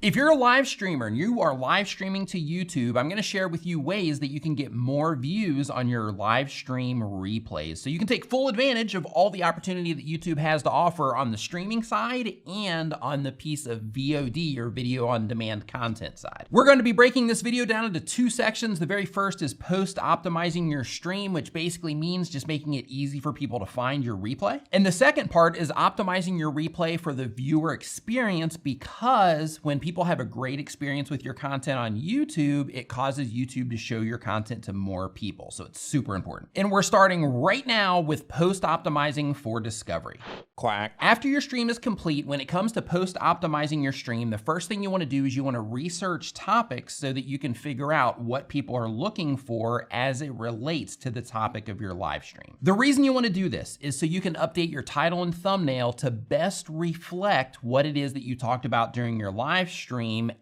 If you're a live streamer and you are live streaming to YouTube, I'm gonna share with you ways that you can get more views on your live stream replays. So you can take full advantage of all the opportunity that YouTube has to offer on the streaming side and on the piece of VOD or video on demand content side. We're going to be breaking this video down into two sections. The very first is post-optimizing your stream, which basically means just making it easy for people to find your replay. And the second part is optimizing your replay for the viewer experience, because when people have a great experience with your content on YouTube, it causes YouTube to show your content to more people. So it's super important. And we're starting right now with post-optimizing for discovery. Quack. After your stream is complete, when it comes to post-optimizing your stream, the first thing you want to do is you want to research topics so that you can figure out what people are looking for as it relates to the topic of your live stream. The reason you want to do this is so you can update your title and thumbnail to best reflect what it is that you talked about during your live stream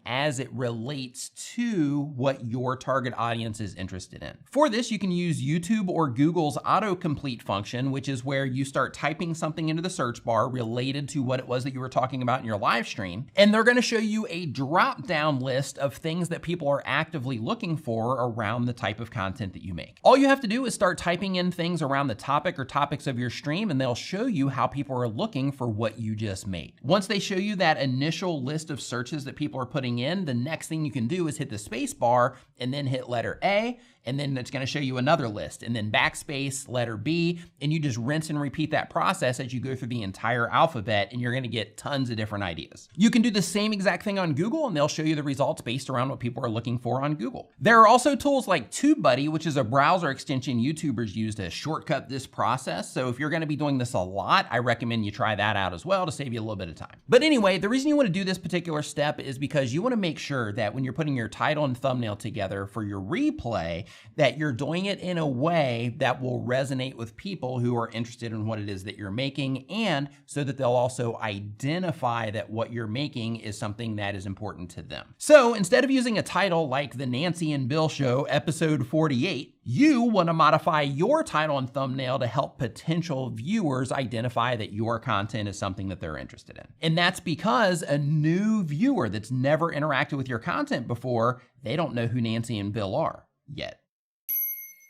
as it relates to what your target audience is interested in. For this, you can use YouTube or Google's autocomplete function, which is where you start typing something into the search bar related to what it was that you were talking about in your live stream, and they're going to show you a drop-down list of things that people are actively looking for around the type of content that you make. All you have to do is start typing in things around the topic or topics of your stream, and they'll show you how people are looking for what you just made. Once they show you that initial list of searches that people are putting in, the next thing you can do is hit the space bar and then hit letter A, and then it's gonna show you another list, and then backspace, letter B, and you just rinse and repeat that process as you go through the entire alphabet, and you're gonna get tons of different ideas. You can do the same exact thing on Google, and they'll show you the results based around what people are looking for on Google. There are also tools like TubeBuddy, which is a browser extension YouTubers use to shortcut this process. So if you're gonna be doing this a lot, I recommend you try that out as well to save you a little bit of time. But anyway, the reason you wanna do this particular step is because you wanna make sure that when you're putting your title and thumbnail together for your replay, that you're doing it in a way that will resonate with people who are interested in what it is that you're making, and so that they'll also identify that what you're making is something that is important to them. So instead of using a title like The Nancy and Bill Show, episode 48, you want to modify your title and thumbnail to help potential viewers identify that your content is something that they're interested in. And that's because a new viewer that's never interacted with your content before, they don't know who Nancy and Bill are yet.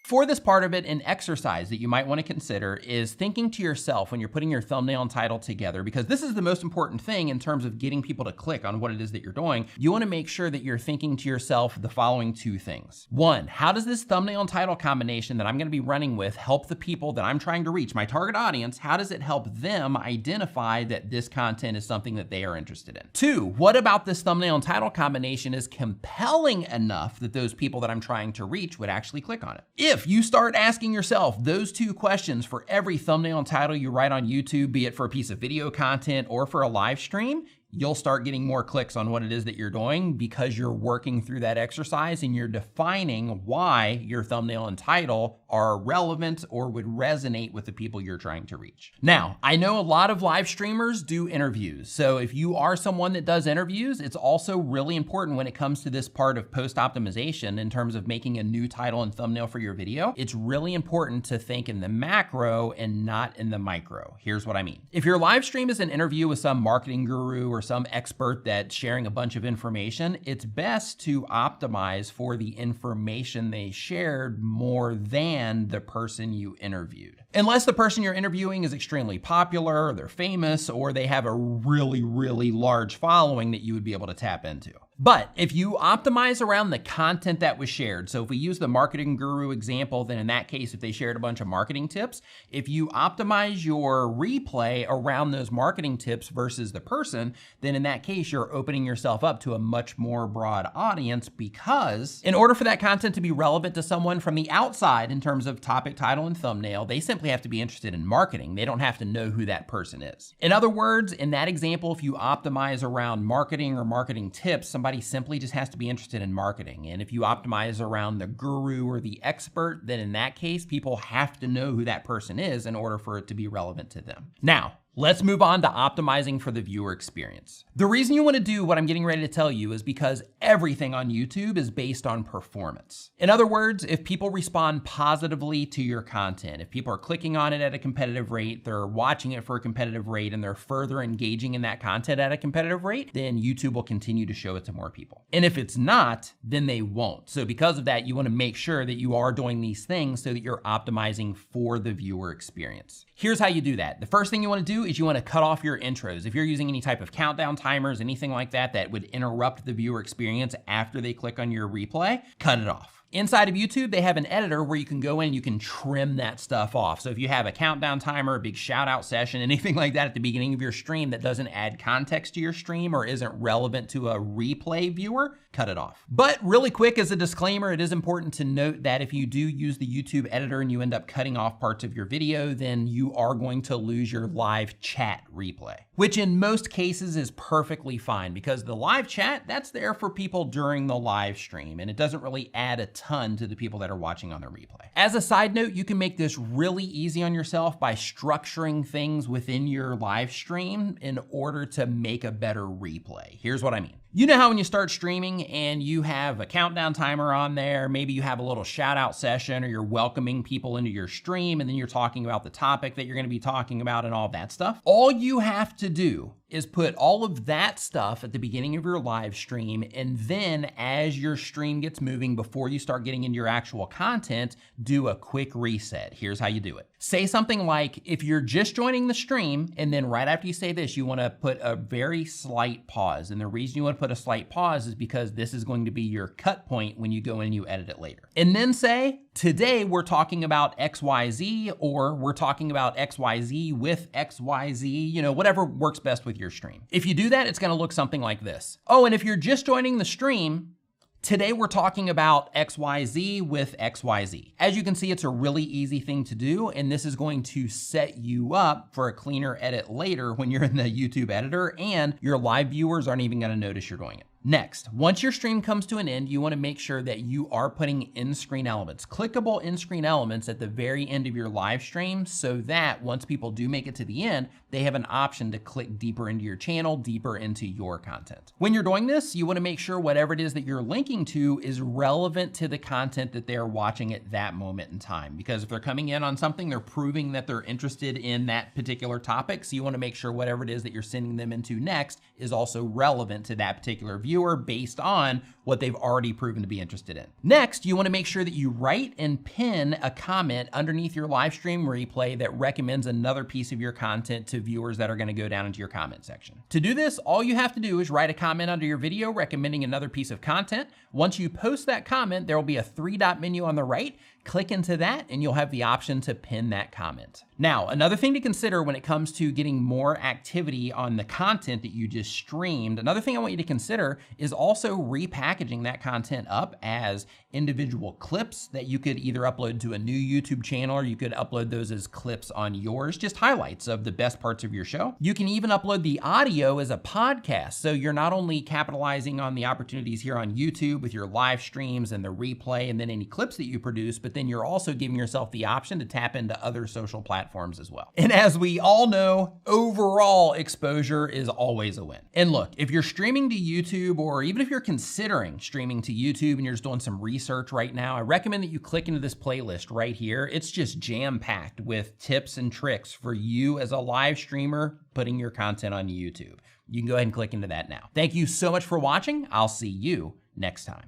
For this part of it, an exercise that you might want to consider is thinking to yourself when you're putting your thumbnail and title together, because this is the most important thing in terms of getting people to click on what it is that you're doing. You want to make sure that you're thinking to yourself the following two things. One, how does this thumbnail and title combination that I'm going to be running with help the people that I'm trying to reach, my target audience? How does it help them identify that this content is something that they are interested in? Two, what about this thumbnail and title combination is compelling enough that those people that I'm trying to reach would actually click on it? If you start asking yourself those two questions for every thumbnail and title you write on YouTube, be it for a piece of video content or for a live stream, you'll start getting more clicks on what it is that you're doing, because you're working through that exercise and you're defining why your thumbnail and title are relevant or would resonate with the people you're trying to reach. Now, I know a lot of live streamers do interviews. So if you are someone that does interviews, it's also really important when it comes to this part of post-optimization in terms of making a new title and thumbnail for your video. It's really important to think in the macro and not in the micro. Here's what I mean. If your live stream is an interview with some marketing guru or some expert that's sharing a bunch of information, it's best to optimize for the information they shared more than the person you interviewed. Unless the person you're interviewing is extremely popular, or they're famous, or they have a really, really large following that you would be able to tap into. But if you optimize around the content that was shared, so if we use the marketing guru example, then in that case, if they shared a bunch of marketing tips, if you optimize your replay around those marketing tips versus the person, then in that case, you're opening yourself up to a much more broad audience, because in order for that content to be relevant to someone from the outside in terms of topic, title, and thumbnail, they simply have to be interested in marketing. They don't have to know who that person is. In other words, in that example, if you optimize around marketing or marketing tips, somebody simply just has to be interested in marketing. And if you optimize around the guru or the expert, then in that case, people have to know who that person is in order for it to be relevant to them. Now, Let's move on to optimizing for the viewer experience. The reason you want to do what I'm getting ready to tell you is because everything on YouTube is based on performance. In other words, if people respond positively to your content, if people are clicking on it at a competitive rate, they're watching it for a competitive rate, and they're further engaging in that content at a competitive rate, then YouTube will continue to show it to more people. And if it's not, then they won't. So because of that, you want to make sure that you are doing these things so that you're optimizing for the viewer experience. Here's how you do that. The first thing you want to do is you want to cut off your intros. If you're using any type of countdown timers, anything like that, that would interrupt the viewer experience after they click on your replay, cut it off. Inside of YouTube, they have an editor where you can go in and you can trim that stuff off. So if you have a countdown timer, a big shout out session, anything like that at the beginning of your stream that doesn't add context to your stream or isn't relevant to a replay viewer, cut it off. But really quick, as a disclaimer, it is important to note that if you do use the YouTube editor and you end up cutting off parts of your video, then you are going to lose your live chat replay, which in most cases is perfectly fine because the live chat, that's there for people during the live stream, and it doesn't really add a ton to the people that are watching on the replay. As a side note, you can make this really easy on yourself by structuring things within your live stream in order to make a better replay. Here's what I mean. You know how when you start streaming and you have a countdown timer on there, maybe you have a little shout out session or you're welcoming people into your stream and then you're talking about the topic that you're gonna be talking about and all that stuff. All you have to do is put all of that stuff at the beginning of your live stream, and then as your stream gets moving, before you start getting into your actual content, do a quick reset. Here's how you do it. Say something like, if you're just joining the stream, and then right after you say this, you wanna put a very slight pause. And the reason you wanna put a slight pause is because this is going to be your cut point when you go in and you edit it later. And then say, today we're talking about XYZ, or we're talking about XYZ with XYZ, you know, whatever works best with your stream. If you do that, it's gonna look something like this. Oh, and if you're just joining the stream, today we're talking about XYZ with XYZ. As you can see, it's a really easy thing to do, and this is going to set you up for a cleaner edit later when you're in the YouTube editor, and your live viewers aren't even gonna notice you're doing it. Next, once your stream comes to an end, you wanna make sure that you are putting in-screen elements, clickable in-screen elements at the very end of your live stream, so that once people do make it to the end, they have an option to click deeper into your channel, deeper into your content. When you're doing this, you wanna make sure whatever it is that you're linking to is relevant to the content that they're watching at that moment in time. Because if they're coming in on something, they're proving that they're interested in that particular topic, so you wanna make sure whatever it is that you're sending them into next is also relevant to that particular viewer based on what they've already proven to be interested in. Next, you wanna make sure that you write and pin a comment underneath your live stream replay that recommends another piece of your content to viewers that are gonna go down into your comment section. To do this, all you have to do is write a comment under your video recommending another piece of content. Once you post that comment, there will be a 3-dot menu on the right. Click into that and you'll have the option to pin that comment. Now, another thing to consider when it comes to getting more activity on the content that you just streamed, another thing I want you to consider is also repackaging that content up as individual clips that you could either upload to a new YouTube channel, or you could upload those as clips on yours, just highlights of the best parts of your show. You can even upload the audio as a podcast. So you're not only capitalizing on the opportunities here on YouTube with your live streams and the replay and then any clips that you produce, but then you're also giving yourself the option to tap into other social platforms as well. And as we all know, overall exposure is always a win. And look, if you're streaming to YouTube, or even if you're considering streaming to YouTube and you're just doing some research right now, I recommend that you click into this playlist right here. It's just jam-packed with tips and tricks for you as a live streamer putting your content on YouTube. You can go ahead and click into that now. Thank you so much for watching. I'll see you next time.